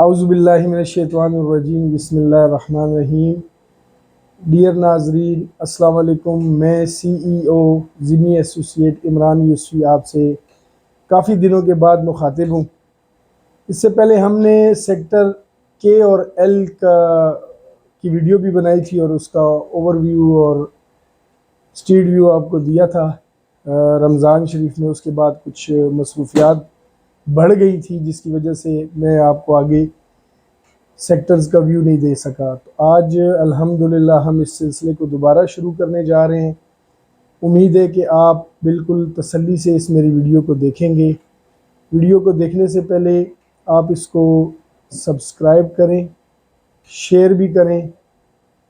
आउज़ुबिल्लाहि मिनश्शैतानिर्रजीम बिस्मिल्लाहिर्रहमानिर्रहीम। डियर नाजरीन अस्सलाम वालेकुम। मैं CEO ज़िमी एसोसिएट इमरान यूसुफ़ी आपसे काफ़ी दिनों के बाद मुखातिब हूँ। इससे पहले हमने सेक्टर के और एल की वीडियो भी बनाई थी और उसका ओवरव्यू और स्ट्रीट व्यू आपको दिया था रमज़ान शरीफ में। उसके बाद कुछ मसरूफियात बढ़ गई थी जिसकी वजह से मैं आपको आगे सेक्टर्स का व्यू नहीं दे सका। तो आज अल्हम्दुलिल्लाह हम इस सिलसिले को दोबारा शुरू करने जा रहे हैं। उम्मीद है कि आप बिल्कुल तसल्ली से इस मेरी वीडियो को देखेंगे। वीडियो को देखने से पहले आप इसको सब्सक्राइब करें, शेयर भी करें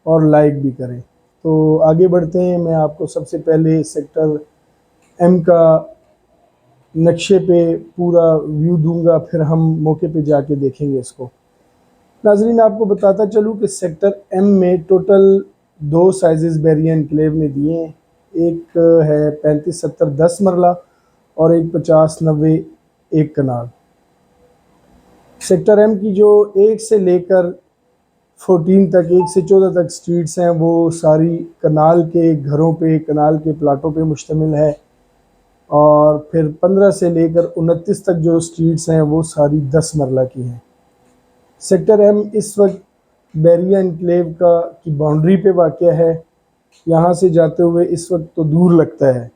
और लाइक भी करें। तो आगे बढ़ते हैं। मैं आपको सबसे पहले सेक्टर M का नक्शे पे पूरा व्यू दूंगा, फिर हम मौके पे जाके देखेंगे इसको। नाजरीन आपको बताता चलूँ कि सेक्टर M में टोटल 2 साइजेस बैरिया एनक्लेव ने दिए हैं। एक है 35-70-10 मरला और एक 50-90 एक कनाल। सेक्टर M की जो 1 से लेकर 14 तक 1 से 14 तक स्ट्रीट्स हैं वो सारी कनाल के घरों पे, कनाल के प्लाटों पे मुश्तमिल है। और फिर 15 से लेकर 29 तक जो स्ट्रीट्स हैं वो सारी 10 मरला की हैं। सेक्टर M इस वक्त बैरिया एनक्लेव की बाउंड्री पे वाक़या है। यहाँ से जाते हुए इस वक्त तो दूर लगता है,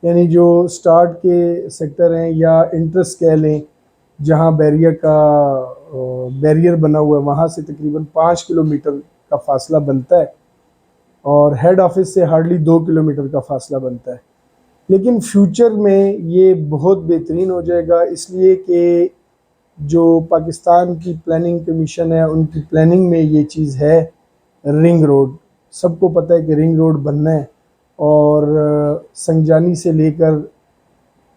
यानी जो स्टार्ट के सेक्टर हैं या इंट्रेस कह लें जहाँ बैरियर बना हुआ है वहाँ से तकरीबन 5 किलोमीटर का फासला बनता है और हेड ऑफिस से हार्डली 2 किलोमीटर का फासला बनता है। लेकिन फ्यूचर में ये बहुत बेहतरीन हो जाएगा, इसलिए कि जो पाकिस्तान की प्लानिंग कमीशन है उनकी प्लानिंग में ये चीज़ है। रिंग रोड, सबको पता है कि रिंग रोड बनना है और संजानी से लेकर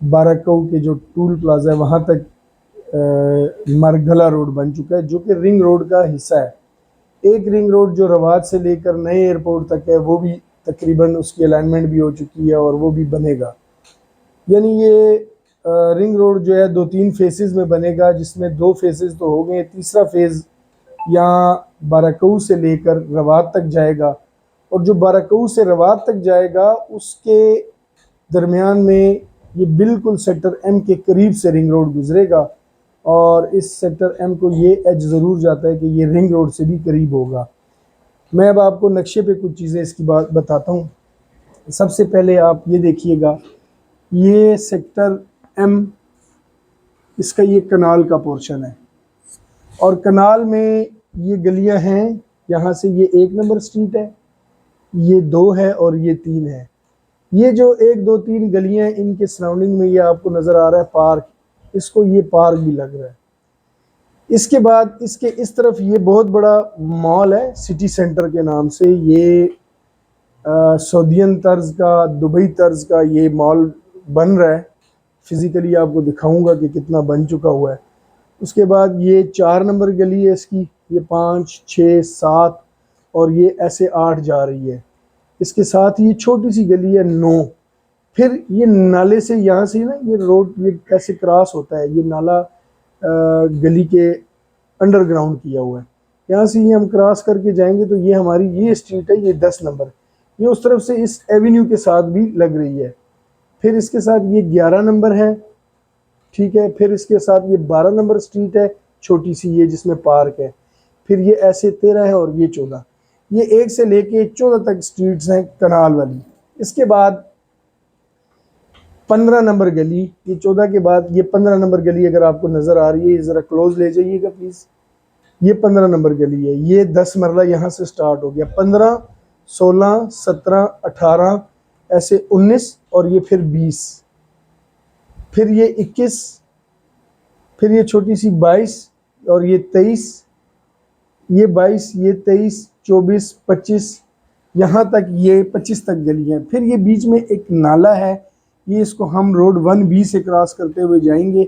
बाराकऊ के जो टूल प्लाजा है वहाँ तक मरगला रोड बन चुका है जो कि रिंग रोड का हिस्सा है। एक रिंग रोड जो रवात से लेकर नए एयरपोर्ट तक है वो भी तकरीबन उसकी अलाइनमेंट भी हो चुकी है और वो भी बनेगा। यानी ये रिंग रोड जो है 2-3 फेसेस में बनेगा, जिसमें 2 फेसेस तो हो गए, तीसरा फेज़ यहाँ बाराकऊ से लेकर रवात तक जाएगा और जो बाराकऊ से रवात तक जाएगा उसके दरमियान में ये बिल्कुल सेक्टर M के करीब से रिंग रोड गुजरेगा और इस सेक्टर M को ये एज ज़रूर जाता है कि ये रिंग रोड से भी करीब होगा। मैं अब आपको नक्शे पे कुछ चीज़ें इसकी बात बताता हूँ। सबसे पहले आप ये देखिएगा, ये सेक्टर M इसका ये कनाल का पोर्शन है और कनाल में ये गलियां हैं। यहाँ से ये 1 नंबर स्ट्रीट है, ये 2 है और ये 3 है। ये जो 1, 2, 3 गलियां इनके सराउंडिंग में ये आपको नज़र आ रहा है पार्क, इसको ये पार्क भी लग रहा है। इसके बाद इसके इस तरफ ये बहुत बड़ा मॉल है सिटी सेंटर के नाम से। ये सऊदियन तर्ज का, दुबई तर्ज का ये मॉल बन रहा है। फिज़िकली आपको दिखाऊंगा कि कितना बन चुका हुआ है। उसके बाद ये 4 नंबर गली है इसकी, ये 5, 6, 7 और ये ऐसे 8 जा रही है। इसके साथ ये छोटी सी गली है 9। फिर ये नाले से यहाँ से ना ये रोड ये ऐसे क्रॉस होता है, ये नाला गली के अंडरग्राउंड किया हुआ है। यहाँ से ये हम क्रॉस करके जाएंगे तो ये हमारी ये स्ट्रीट है, ये 10 नंबर, ये उस तरफ से इस एवेन्यू के साथ भी लग रही है। फिर इसके साथ ये 11 नंबर है, ठीक है। फिर इसके साथ ये 12 नंबर स्ट्रीट है छोटी सी, ये जिसमें पार्क है। फिर ये ऐसे 13 है और ये 14। ये 1 से लेके 14 तक स्ट्रीट्स हैं कनाल वाली। इसके बाद 15 नंबर गली, ये 14 के बाद ये 15 नंबर गली अगर आपको नज़र आ रही है, ज़रा क्लोज ले जाइएगा प्लीज़। ये 15 नंबर गली है, ये 10 मरला यहाँ से स्टार्ट हो गया। 15, 16, 17, 18 ऐसे 19 और ये फिर 20, फिर ये 21, फिर ये छोटी सी 22 और ये 23, ये 22, ये 23, 24, 25, यहाँ तक ये 25 तक गली है। फिर ये बीच में एक नाला है, ये इसको हम रोड 1B से क्रॉस करते हुए जाएंगे।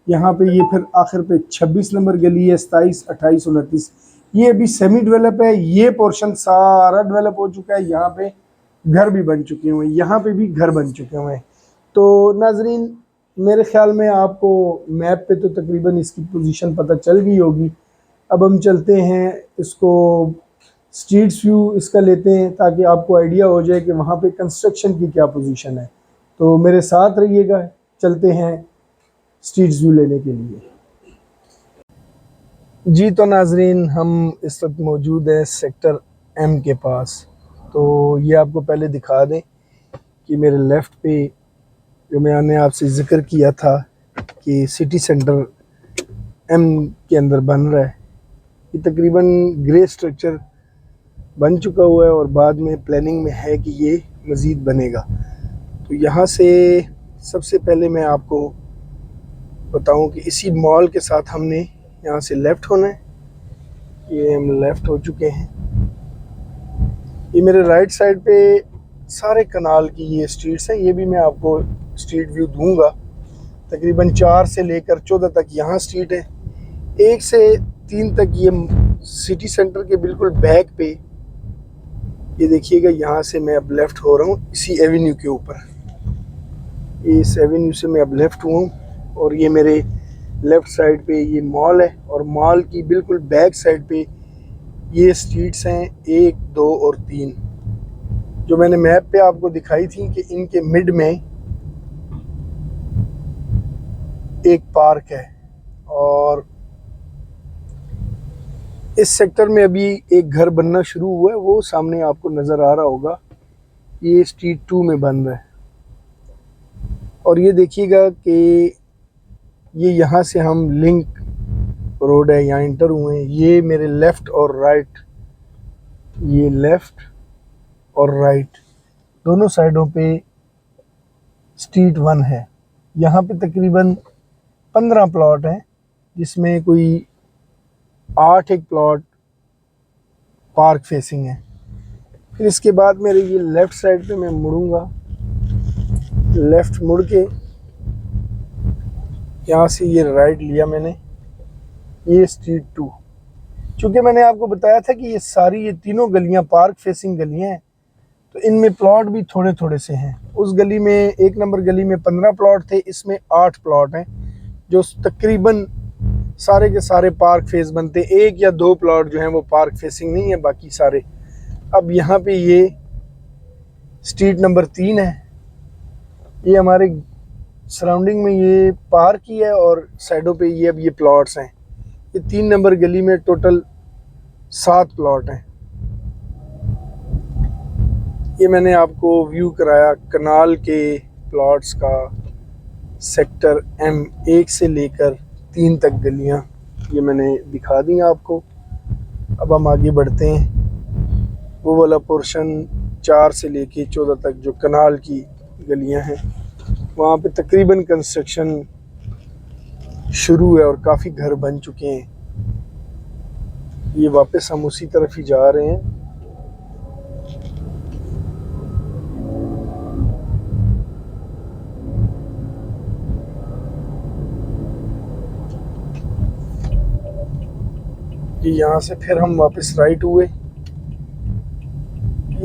यहाँ पे ये फिर आखिर पे 26 नंबर गली है, 27, 28, 29। ये अभी सेमी डेवलप है, ये पोर्शन सारा डेवलप हो चुका है। यहाँ पे घर भी बन चुके हुए हैं, यहाँ पे भी घर बन चुके हुए हैं। तो नाजरीन मेरे ख्याल में आपको मैप पे तो तकरीबन इसकी पोजीशन पता चल गई होगी। अब हम चलते हैं, इसको स्ट्रीट्स व्यू इसका लेते हैं ताकि आपको आइडिया हो जाए कि वहाँ पे कंस्ट्रक्शन की क्या पोजीशन है। तो मेरे साथ रहिएगा, चलते हैं स्ट्रीट्स व्यू लेने के लिए। जी तो नाजरीन, हम इस वक्त मौजूद हैं सेक्टर एम के पास। तो ये आपको पहले दिखा दें कि मेरे लेफ़्ट पे जो मैंने आपसे ज़िक्र किया था कि सिटी सेंटर एम के अंदर बन रहा है, ये तकरीबन ग्रे स्ट्रक्चर बन चुका हुआ है और बाद में प्लानिंग में है कि ये मज़ीद बनेगा। तो यहाँ से सबसे पहले मैं आपको बताऊं कि इसी मॉल के साथ हमने यहाँ से लेफ़्ट होना है। ये हम लेफ़्ट हो चुके हैं। ये मेरे राइट साइड पे सारे कनाल की ये स्ट्रीट्स हैं। ये भी मैं आपको स्ट्रीट व्यू दूंगा। तकरीबन 4 से लेकर 14 तक यहाँ स्ट्रीट है, 1 से 3 तक ये सिटी सेंटर के बिल्कुल बैक पे। ये देखिएगा, यहाँ से मैं अब लेफ़्ट हो रहा हूँ इसी एवेन्यू के ऊपर। इस एवेन्यू से मैं अब लेफ़्ट हुआ हूँ और ये मेरे लेफ़्ट साइड पे ये मॉल है और मॉल की बिल्कुल बैक साइड पे ये स्ट्रीट्स हैं 1, 2 और 3, जो मैंने मैप पे आपको दिखाई थी कि इनके मिड में एक पार्क है। और इस सेक्टर में अभी एक घर बनना शुरू हुआ है, वो सामने आपको नज़र आ रहा होगा। ये स्ट्रीट 2 में बन रहा है। और ये देखिएगा कि ये यहाँ से हम लिंक रोड है, यहाँ इंटर हुए हैं। ये मेरे लेफ़्ट और राइट, ये लेफ़्ट और राइट दोनों साइडों पे स्ट्रीट 1 है। यहाँ पे तकरीबन 15 प्लॉट हैं, जिसमें कोई 8 एक प्लॉट पार्क फेसिंग है। फिर इसके बाद मेरे ये लेफ़्ट साइड पे मैं मुड़ूंगा, लेफ़्ट मुड़ के यहाँ से ये राइट लिया मैंने, ये स्ट्रीट 2। चूँकि मैंने आपको बताया था कि ये तीनों गलियाँ पार्क फेसिंग गलियाँ हैं, तो इनमें प्लॉट भी थोड़े थोड़े से हैं। उस गली में 1 नंबर गली में 15 प्लॉट थे, इसमें 8 प्लॉट हैं, जो तकरीबन सारे के सारे पार्क फेस बनते। 1 या 2 प्लॉट जो हैं वो पार्क फेसिंग नहीं है, बाकी सारे। अब यहाँ पे ये स्ट्रीट नंबर 3 है। ये हमारे सराउंडिंग में ये पार्क ही है और साइडों पे ये अब ये प्लॉट्स हैं। ये 3 नंबर गली में टोटल 7 प्लॉट हैं। ये मैंने आपको व्यू कराया कनाल के प्लॉट्स का। सेक्टर एम 1 से लेकर 3 तक गलियां ये मैंने दिखा दी आपको। अब हम आगे बढ़ते हैं। वो वाला पोर्शन 4 से लेके 14 तक जो कनाल की गलियां हैं, वहाँ पे तकरीबन कंस्ट्रक्शन शुरू है और काफ़ी घर बन चुके हैं। ये वापस हम उसी तरफ ही जा रहे हैं। यहाँ से फिर हम वापस राइट हुए।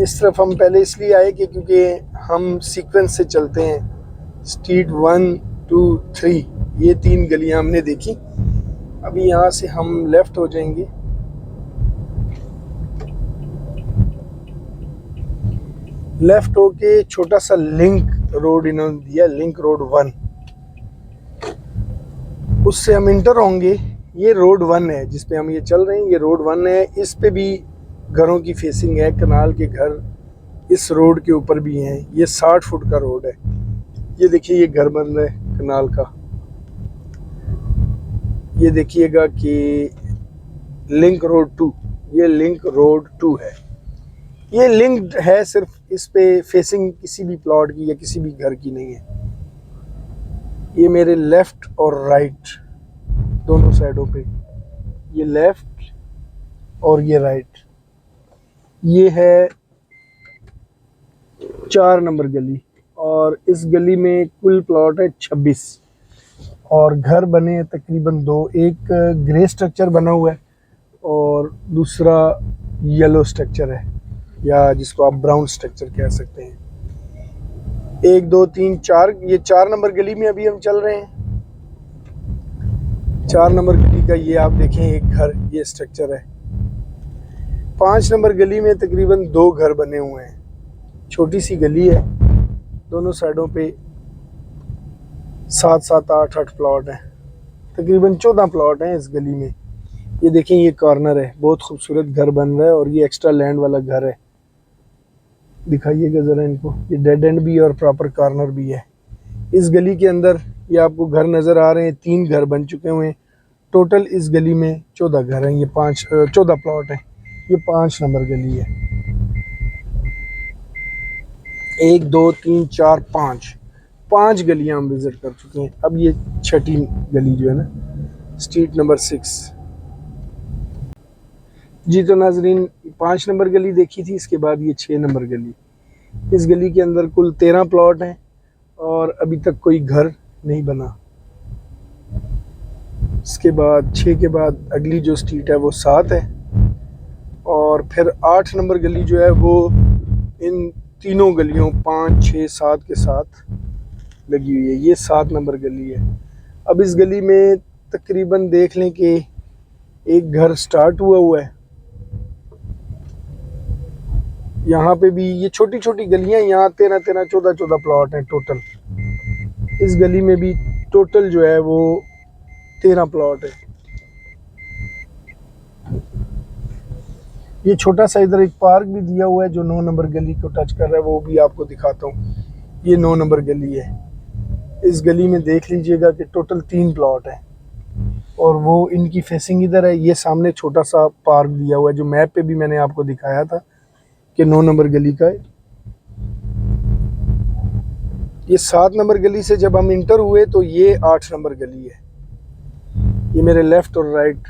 इस तरफ हम पहले इसलिए आए कि क्योंकि हम सीक्वेंस से चलते हैं। स्ट्रीट 1, 2, 3 ये 3 गलियां हमने देखी। अभी यहाँ से हम लेफ़्ट हो जाएंगे। लेफ़्ट होके छोटा सा लिंक रोड इन्होंने दिया, लिंक रोड 1, उससे हम इंटर होंगे। ये रोड 1 है जिस पे हम ये चल रहे हैं, ये रोड 1 है। इस पे भी घरों की फेसिंग है, कनाल के घर इस रोड के ऊपर भी हैं। ये 60 फुट का रोड है। ये देखिए, ये घर बन रहा है कनाल का। ये देखिएगा कि लिंक रोड 2, ये लिंक रोड 2 है। ये लिंक्ड है, सिर्फ इस पे फेसिंग किसी भी प्लॉट की या किसी भी घर की नहीं है। ये मेरे लेफ़्ट और राइट दोनों साइडों पे, ये लेफ़्ट और ये राइट। ये है 4 नंबर गली और इस गली में कुल प्लॉट है 26 और घर बने हैं तकरीबन 2। एक ग्रे स्ट्रक्चर बना हुआ है और दूसरा येलो स्ट्रक्चर है, या जिसको आप ब्राउन स्ट्रक्चर कह सकते हैं। 1, 2, 3, 4, ये 4 नंबर गली में अभी हम चल रहे हैं। 4 नंबर गली का ये आप देखें एक घर, ये स्ट्रक्चर है। 5 नंबर गली में तकरीबन 2 घर बने हुए हैं। छोटी सी गली है, दोनों साइडों पे 7 7 8 8 प्लॉट हैं। तकरीबन 14 प्लॉट हैं इस गली में। ये देखें ये कॉर्नर है, बहुत खूबसूरत घर बन रहा है और ये एक्स्ट्रा लैंड वाला घर है। दिखाइएगा ज़रा इनको, ये डेड एंड भी है और प्रॉपर कॉर्नर भी है। इस गली के अंदर ये आपको घर नज़र आ रहे हैं, 3 घर बन चुके हुए हैं। टोटल इस गली में 14 घर हैं। ये 14 प्लॉट हैं। ये 5 नंबर गली है। 1 2 3 4 5 गलियां हम विजिट कर चुके हैं। अब ये 6ठी गली जो है ना, स्ट्रीट नंबर 6। जी तो नाजरीन 5 नंबर गली देखी थी, इसके बाद ये 6 नंबर गली। इस गली के अंदर कुल 13 प्लॉट हैं और अभी तक कोई घर नहीं बना। इसके बाद 6 के बाद अगली जो स्ट्रीट है वो 7 है और फिर 8 नंबर गली जो है वो इन तीनों गलियों 5 6 7 के साथ लगी हुई है। ये 7 नंबर गली है। अब इस गली में तकरीबन देख लें कि एक घर स्टार्ट हुआ है। यहाँ पे भी ये छोटी छोटी गलियां, यहाँ 13 13 14 14 प्लॉट हैं टोटल। इस गली में भी टोटल जो है वो 13 प्लॉट है। ये छोटा सा इधर एक पार्क भी दिया हुआ है जो 9 नंबर गली को टच कर रहा है, वो भी आपको दिखाता हूँ। ये 9 नंबर गली है। इस गली में देख लीजिएगा कि टोटल 3 प्लॉट है और वो इनकी फेसिंग इधर है। ये सामने छोटा सा पार्क दिया हुआ है जो मैप पे भी मैंने आपको दिखाया था कि 9 नंबर गली का है। ये 7 नंबर गली से जब हम इंटर हुए तो ये 8 नंबर गली है। ये मेरे लेफ्ट और राइट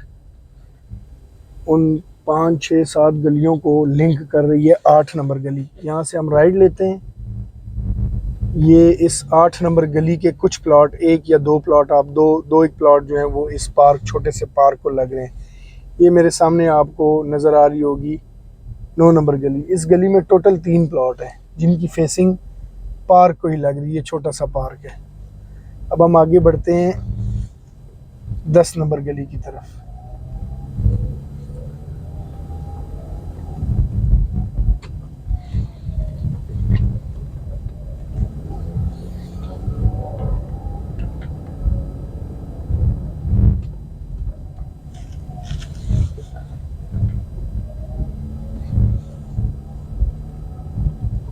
उन 5 6 7 गलियों को लिंक कर रही है 8 नंबर गली। यहाँ से हम राइट लेते हैं। ये इस 8 नंबर गली के कुछ प्लॉट, 1 या 2 प्लॉट, आप दो एक प्लॉट जो हैं वो इस पार्क, छोटे से पार्क को लग रहे हैं। ये मेरे सामने आपको नज़र आ रही होगी 9 नंबर गली। इस गली में टोटल 3 प्लॉट हैं जिनकी फेसिंग पार्क को ही लग रही है, छोटा सा पार्क है। अब हम आगे बढ़ते हैं 10 नंबर गली की तरफ।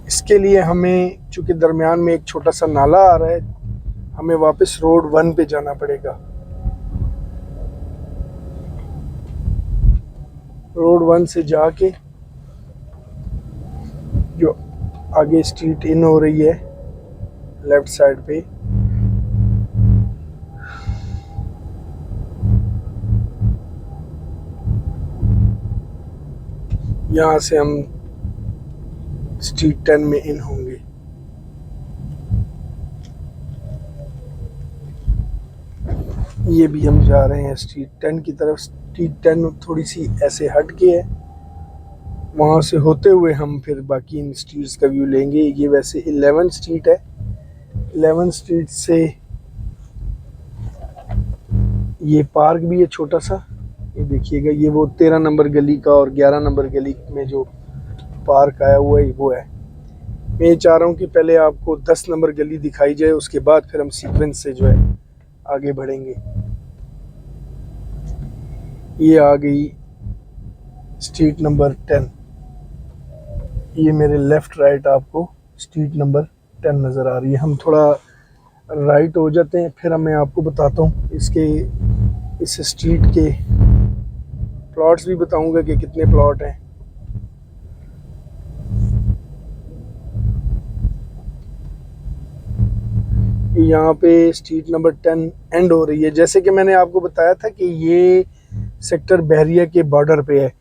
इसके लिए हमें, चूंकि दरमियान में एक छोटा सा नाला आ रहा है, हमें वापस रोड 1 पे जाना पड़ेगा। रोड 1 से जाके जो आगे स्ट्रीट इन हो रही है लेफ्ट साइड पे, यहाँ से हम स्ट्रीट 10 में इन होंगे। ये भी हम जा रहे हैं स्ट्रीट 10 की तरफ। स्ट्रीट 10 थोड़ी सी ऐसे हट के है, वहाँ से होते हुए हम फिर बाकी इन स्ट्रीट्स का व्यू लेंगे। ये वैसे 11 स्ट्रीट है। 11 स्ट्रीट से ये पार्क भी है छोटा सा, ये देखिएगा। ये वो 13 नंबर गली का और 11 नंबर गली में जो पार्क आया हुआ है वो है। मैं ये चाह रहा हूँ कि पहले आपको 10 नंबर गली दिखाई जाए, उसके बाद फिर हम सीक्वेंस से जो है आगे बढ़ेंगे। ये आ गई स्ट्रीट नंबर 10। ये मेरे लेफ्ट राइट आपको स्ट्रीट नंबर 10 नज़र आ रही है। हम थोड़ा राइट हो जाते हैं, फिर मैं आपको बताता हूँ इस स्ट्रीट के प्लॉट्स भी बताऊंगा कि कितने प्लॉट हैं। यहाँ पे स्ट्रीट नंबर 10 एंड हो रही है। जैसे कि मैंने आपको बताया था कि ये सेक्टर बहरिया के बॉर्डर पे है।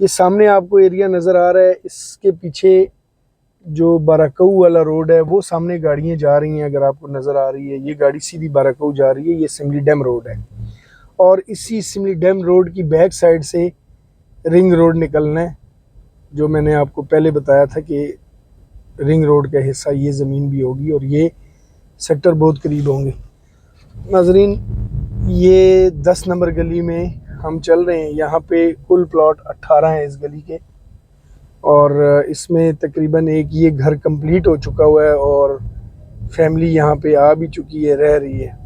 ये सामने आपको एरिया नज़र आ रहा है, इसके पीछे जो बाराकऊ वाला रोड है वो सामने गाड़ियाँ जा रही हैं, अगर आपको नज़र आ रही है। ये गाड़ी सीधी बाराकऊ जा रही है। ये सिमली डैम रोड है और इसी सिमली डैम रोड की बैक साइड से रिंग रोड निकलना है, जो मैंने आपको पहले बताया था कि रिंग रोड का हिस्सा ये ज़मीन भी होगी और ये सेक्टर बहुत करीब होंगे। नाजरीन ये 10 नंबर गली में हम चल रहे हैं। यहाँ पे कुल प्लॉट 18 हैं इस गली के, और इसमें तकरीबन एक ये घर कंप्लीट हो चुका हुआ है और फैमिली यहाँ पे आ भी चुकी है, रह रही है।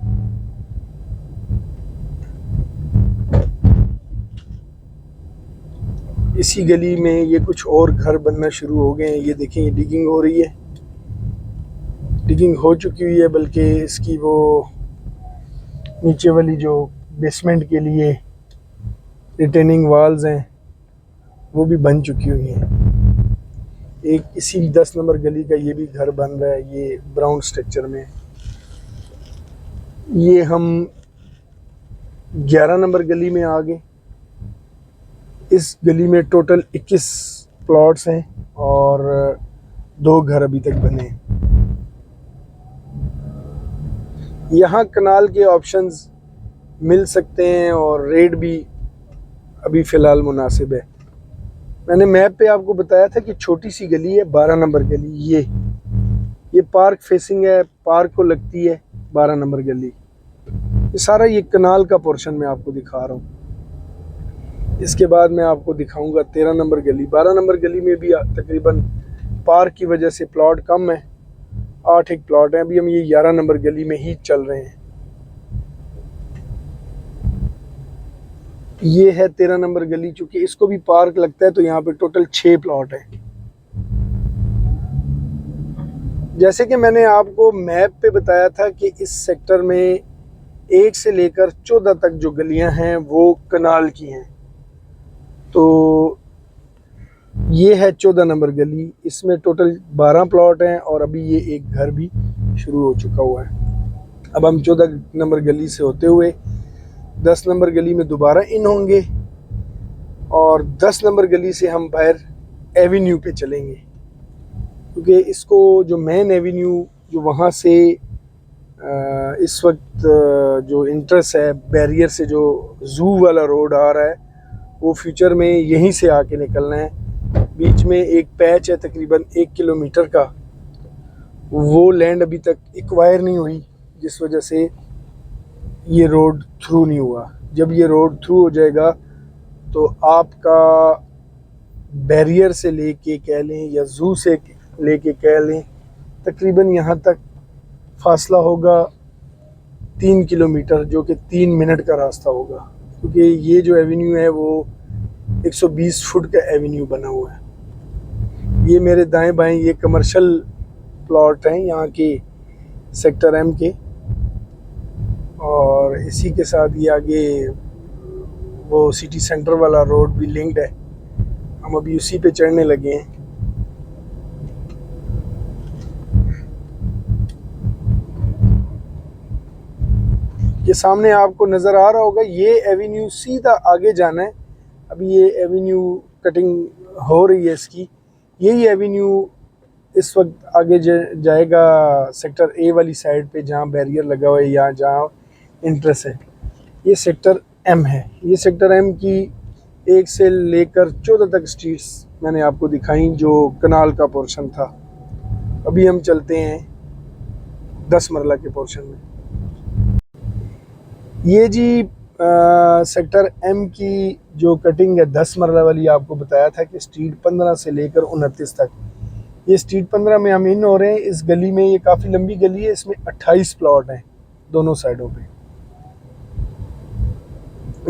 इसी गली में ये कुछ और घर बनना शुरू हो गए हैं। ये देखें, ये डिगिंग हो रही है, डिगिंग हो चुकी हुई है, बल्कि इसकी वो नीचे वाली जो बेसमेंट के लिए रिटेनिंग वाल्स हैं वो भी बन चुकी हुई हैं। एक इसी 10 नंबर गली का ये भी घर बन रहा है, ये ब्राउन स्ट्रक्चर में। ये हम 11 नंबर गली में आ गए। इस गली में टोटल 21 प्लॉट्स हैं और 2 घर अभी तक बने हैं। यहाँ कनाल के ऑप्शंस मिल सकते हैं और रेट भी अभी फ़िलहाल मुनासिब है। मैंने मैप पे आपको बताया था कि छोटी सी गली है 12 नंबर गली। ये पार्क फेसिंग है, पार्क को लगती है 12 नंबर गली। ये सारा ये कनाल का पोर्शन मैं आपको दिखा रहा हूँ। इसके बाद मैं आपको दिखाऊंगा 13 नंबर गली। 12 नंबर गली में भी तकरीबन पार्क की वजह से प्लॉट कम है, 8 एक प्लॉट हैं। अभी हम ये 11 नंबर गली में ही चल रहे हैं। ये है 13 नंबर गली। चूंकि इसको भी पार्क लगता है तो यहाँ पे टोटल 6 प्लॉट हैं। जैसे कि मैंने आपको मैप पे बताया था कि इस सेक्टर में 1 से लेकर 14 तक जो गलियां हैं वो कनाल की हैं। तो ये है 14 नंबर गली। इसमें टोटल 12 प्लॉट हैं और अभी ये एक घर भी शुरू हो चुका हुआ है। अब हम 14 नंबर गली से होते हुए 10 नंबर गली में दोबारा इन होंगे और 10 नंबर गली से हम बाहर एवेन्यू पे चलेंगे, क्योंकि इसको जो मेन एवेन्यू जो वहाँ से इस वक्त जो इंट्रेस है बैरियर से जो जू वाला रोड आ रहा है वो फ्यूचर में यहीं से आके निकलना है। बीच में एक पैच है तकरीबन 1 किलोमीटर का, वो लैंड अभी तक एक्वायर नहीं हुई, जिस वजह से ये रोड थ्रू नहीं हुआ। जब ये रोड थ्रू हो जाएगा तो आपका बैरियर से लेके कह लें या जू से लेके कह लें तकरीबन यहाँ तक फासला होगा 3 किलोमीटर, जो कि 3 मिनट का रास्ता होगा। क्योंकि ये जो एवेन्यू है वो 120 फुट का एवेन्यू बना हुआ है। ये मेरे दाएं बाएं ये कमर्शियल प्लॉट हैं यहाँ के सेक्टर एम के, और इसी के साथ ये आगे वो सिटी सेंटर वाला रोड भी लिंक्ड है। हम अभी उसी पे चढ़ने लगे हैं। ये सामने आपको नज़र आ रहा होगा, ये एवेन्यू सीधा आगे जाना है। अभी ये एवेन्यू कटिंग हो रही है इसकी। यही एवेन्यू इस वक्त आगे जाएगा सेक्टर ए वाली साइड पे, जहाँ बैरियर लगा हुआ है या जहाँ इंट्रेस है। ये सेक्टर एम है। ये सेक्टर एम की 1 से लेकर 14 तक स्ट्रीट्स मैंने आपको दिखाई जो कनाल का पोर्शन था। अभी हम चलते हैं 10 मरला के पोर्शन में। ये जी सेक्टर एम की जो कटिंग है 10 मरला वाली, आपको बताया था कि स्ट्रीट 15 से लेकर 29 तक। ये स्ट्रीट 15 में हम इन हो रहे हैं। इस गली में, ये काफ़ी लंबी गली है, इसमें 28 प्लॉट हैं दोनों साइडों पे।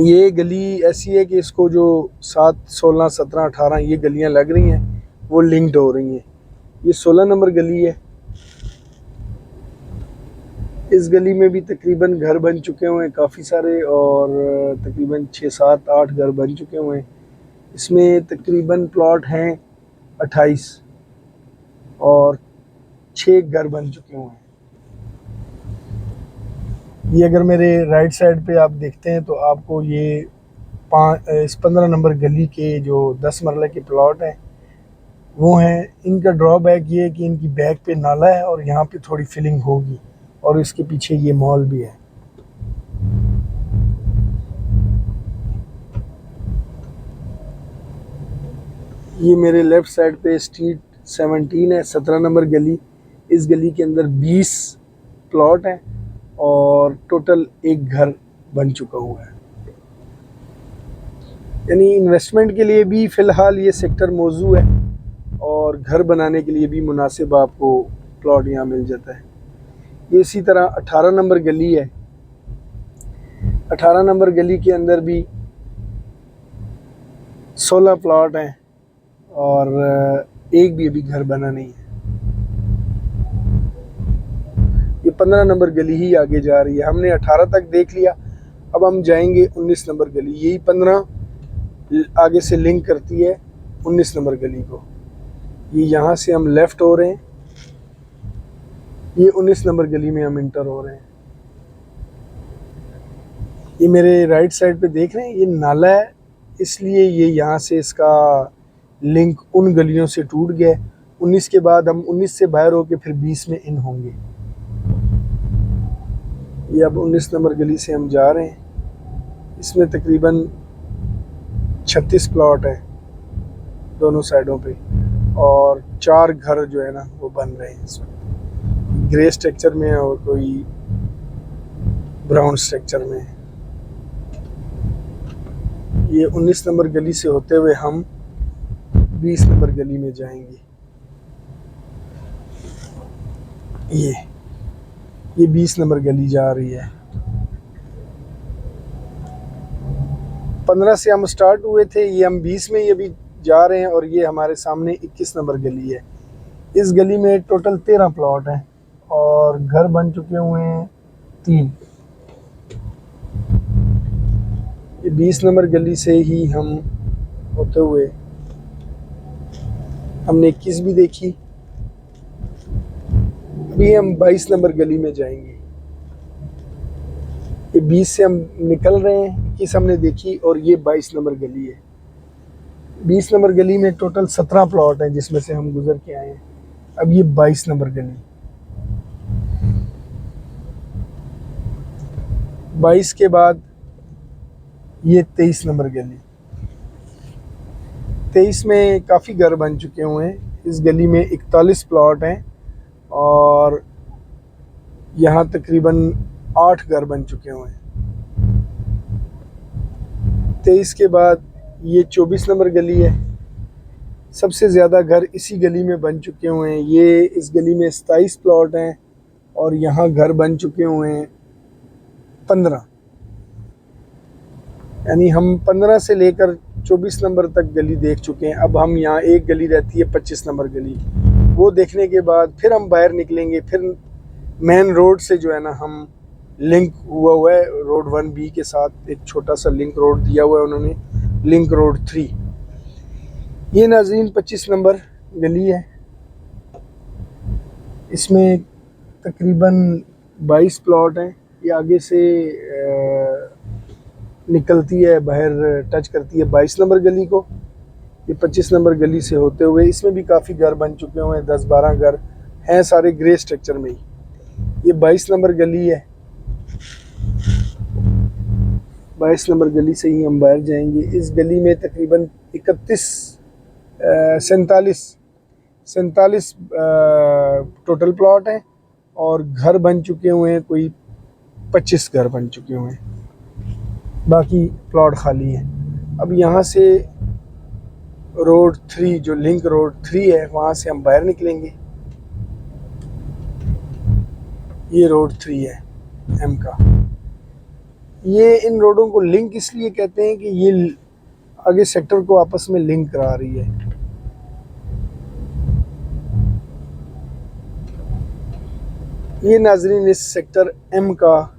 ये गली ऐसी है कि इसको जो 7, 16, 17, 18 ये गलियां लग रही हैं वो लिंक्ड हो रही हैं। ये 16 नंबर गली है। इस गली में भी तकरीबन घर बन चुके हुए हैं काफ़ी सारे, और तकरीबन 6, 7, 8 घर बन चुके हुए हैं। इसमें तकरीबन प्लॉट हैं 28 और 6 घर बन चुके हुए हैं। ये अगर मेरे राइट साइड पे आप देखते हैं तो आपको ये इस 15 नंबर गली के जो 10 मरला के प्लॉट हैं वो हैं। इनका ड्रॉबैक ये है कि इनकी बैक पे नाला है और यहाँ पे थोड़ी फिलिंग होगी, और इसके पीछे ये मॉल भी है। ये मेरे लेफ़्ट साइड पे स्ट्रीट 17 है, 17 नंबर गली। इस गली के अंदर 20 प्लॉट हैं और टोटल एक घर बन चुका हुआ है। यानी इन्वेस्टमेंट के लिए भी फ़िलहाल ये सेक्टर मौजू है और घर बनाने के लिए भी मुनासिब आपको प्लॉट यहाँ मिल जाता है। ये इसी तरह 18 नंबर गली है। 18 नंबर गली के अंदर भी 16 प्लॉट हैं और एक भी अभी घर बना नहीं है। ये 15 नंबर गली ही आगे जा रही है। हमने 18 तक देख लिया, अब हम जाएंगे 19 नंबर गली। यही 15 आगे से लिंक करती है 19 नंबर गली को। ये यहाँ से हम लेफ़्ट हो रहे हैं, ये 19 नंबर गली में हम इंटर हो रहे हैं। ये मेरे राइट साइड पे देख रहे हैं, ये नाला है, इसलिए ये यहाँ से इसका लिंक उन गलियों से टूट गया। 19 के बाद हम 19 से बाहर होके फिर 20 में इन होंगे। ये अब 19 नंबर गली से हम जा रहे हैं। इसमें तकरीबन 36 प्लॉट है दोनों साइडों पे और 4 घर जो है ना वो बन रहे हैं। इसमें ग्रे स्ट्रक्चर में है और कोई ब्राउन स्ट्रक्चर में है। ये 19 नंबर गली से होते हुए हम 20 नंबर गली में जाएंगे। ये 20 नंबर गली जा रही है। 15 से हम स्टार्ट हुए थे, ये हम 20 में ये भी जा रहे हैं और ये हमारे सामने 21 नंबर गली है। इस गली में टोटल 13 प्लॉट हैं और घर बन चुके हुए हैं 3। ये 20 नंबर गली से ही हम होते हुए हमने 21 भी देखी। अभी हम 22 नंबर गली में जाएंगे। ये 20 से हम निकल रहे हैं, 21 हमने देखी और ये 22 नंबर गली है। 20 नंबर गली में टोटल 17 प्लॉट हैं जिसमें से हम गुजर के आए हैं। अब ये 22 नंबर गली, 22 के बाद ये 23 नंबर गली। 23 में काफ़ी घर बन चुके हुए हैं। इस गली में 41 प्लॉट हैं और यहाँ तकरीबन 8 घर बन चुके हुए हैं। 23 के बाद ये 24 नंबर गली है। सबसे ज़्यादा घर इसी गली में बन चुके हुए हैं। ये इस गली में 27 प्लॉट हैं और यहाँ घर बन चुके हुए हैं 15। यानी हम 15 से लेकर 24 नंबर तक गली देख चुके हैं। अब हम यहाँ एक गली रहती है 25 नंबर गली, वो देखने के बाद फिर हम बाहर निकलेंगे। फिर मेन रोड से जो है ना हम लिंक हुआ है रोड 1B के साथ, एक छोटा सा लिंक रोड दिया हुआ है उन्होंने, लिंक रोड 3। ये नाज़रीन 25 नंबर गली है। इसमें तकरीबन 22 प्लॉट हैं। ये आगे से निकलती है बाहर, टच करती है 22 नंबर गली को। ये 25 नंबर गली से होते हुए इसमें भी काफ़ी घर बन चुके हुए हैं, 10-12 घर हैं, सारे ग्रे स्ट्रक्चर में ही। ये 22 नंबर गली है। 22 नंबर गली से ही हम बाहर जाएंगे। इस गली में तकरीबन 47 टोटल प्लॉट हैं और घर बन चुके हुए हैं, कोई 25 घर बन चुके हुए हैं, बाकी प्लॉट खाली हैं। अब यहाँ से रोड 3 जो लिंक रोड 3 है वहाँ से हम बाहर निकलेंगे। ये रोड 3 है M का। ये इन रोडों को लिंक इसलिए कहते हैं कि ये आगे सेक्टर को आपस में लिंक करा रही है। ये नाजरीन इस सेक्टर M का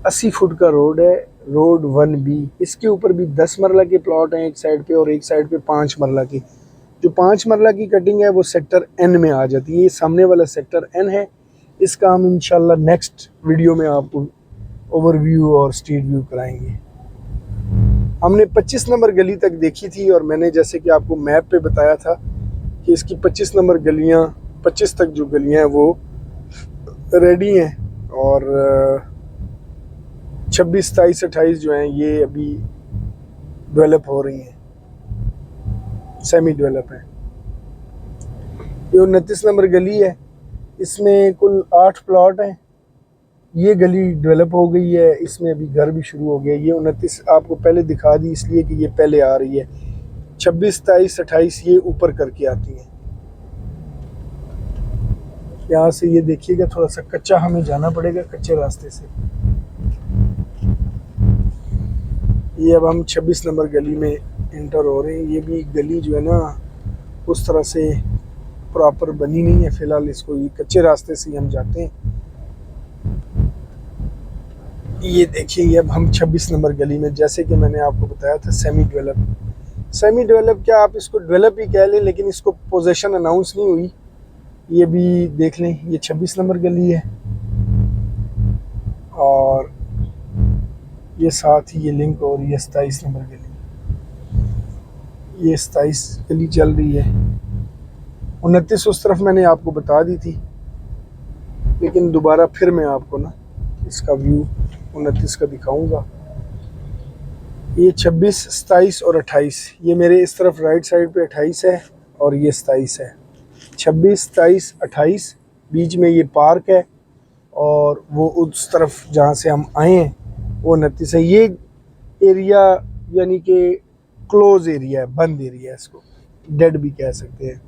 80 फुट का रोड है, रोड 1B। इसके ऊपर भी 10 मरला के प्लॉट हैं एक साइड पे और एक साइड पे 5 मरला की। जो 5 मरला की कटिंग है वो सेक्टर N में आ जाती है। ये सामने वाला सेक्टर N है। इसका हम इंशाल्लाह नेक्स्ट वीडियो में आपको ओवरव्यू और स्ट्रीट व्यू कराएंगे। हमने 25 नंबर गली तक देखी थी और मैंने जैसे कि आपको मैप पे बताया था कि इसकी 25 नंबर गलियां, 25 तक जो गलियां हैं वो रेडी हैं और 26, 27, 28 जो हैं ये अभी डेवलप हो रही हैं, सेमी डेवलप हैं। ये 29 नंबर गली है। इसमें कुल 8 प्लॉट हैं ये गली डेवलप हो गई है, इसमें अभी घर भी शुरू हो गया। ये 29 आपको पहले दिखा दी इसलिए कि ये पहले आ रही है। 26, 27, 28 ये ऊपर करके आती हैं। यहाँ से ये देखिएगा थोड़ा सा कच्चा हमें जाना पड़ेगा, कच्चे रास्ते से। ये अब हम 26 नंबर गली में इंटर हो रहे हैं। ये भी गली जो है ना उस तरह से प्रॉपर बनी नहीं है फिलहाल, इसको ये कच्चे रास्ते से ही हम जाते हैं। ये देखिए ये अब हम 26 नंबर गली में, जैसे कि मैंने आपको बताया था सेमी डेवलप क्या आप इसको डेवलप ही कह लें, लेकिन इसको पोजीशन अनाउंस नहीं हुई। ये भी देख लें, ये 26 नंबर गली है और ये साथ ही ये लिंक हो रही है 27 नंबर गली। ये 27 गली चल रही है। 29 उस तरफ मैंने आपको बता दी थी, लेकिन दोबारा फिर मैं आपको ना इसका व्यू 29 का दिखाऊंगा। ये 26, 27 और 28, ये मेरे इस तरफ राइट साइड पे 28 है और ये 27 है। 26, 27, 28 बीच में ये पार्क है और वो उस तरफ जहाँ से हम आए हैं वो 29 है। ये एरिया यानी कि क्लोज एरिया है, बंद एरिया है, इसको डेड भी कह सकते हैं,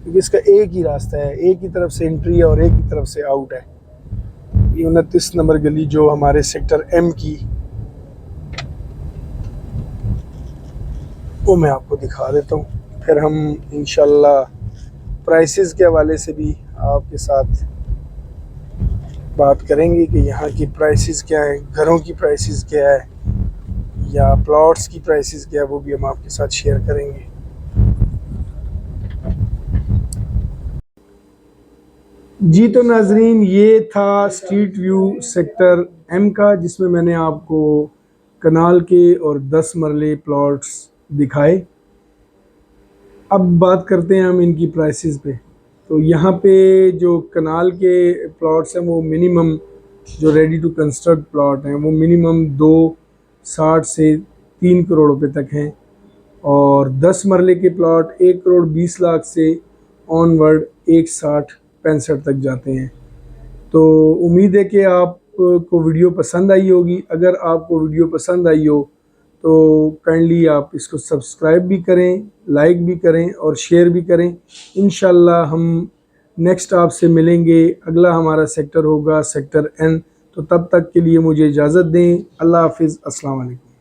क्योंकि इसका एक ही रास्ता है, एक ही तरफ से एंट्री है और एक ही तरफ से आउट है। ये 29 नंबर गली जो हमारे सेक्टर M की, वो मैं आपको दिखा देता हूँ। फिर हम इंशाल्लाह प्राइसेस के हवाले से भी आपके साथ बात करेंगे कि यहाँ की प्राइसेस क्या है, घरों की प्राइसेस क्या है या प्लॉट्स की प्राइसेस क्या है, वो भी हम आपके साथ शेयर करेंगे। जी तो नाजरीन, ये था स्ट्रीट व्यू सेक्टर M का, जिसमें मैंने आपको कनाल के और 10 मरले प्लॉट्स दिखाए। अब बात करते हैं हम इनकी प्राइसेस पे। तो यहाँ पे जो कनाल के प्लॉट्स हैं वो मिनिमम, जो रेडी टू कंस्ट्रक्ट प्लॉट हैं वो मिनिमम 2.60 से 3 करोड़ रुपए तक हैं, और 10 मरले के प्लॉट 1 करोड़ 20 लाख से ऑनवर्ड 1.60-1.65 तक जाते हैं। तो उम्मीद है कि आपको वीडियो पसंद आई होगी। अगर आपको वीडियो पसंद आई हो तो काइंडली आप इसको सब्सक्राइब भी करें, लाइक भी करें और शेयर भी करें। इंशाल्लाह हम नेक्स्ट आपसे मिलेंगे। अगला हमारा सेक्टर होगा सेक्टर N। तो तब तक के लिए मुझे इजाज़त दें। अल्लाह हाफिज़, अस्सलाम वालेकुम।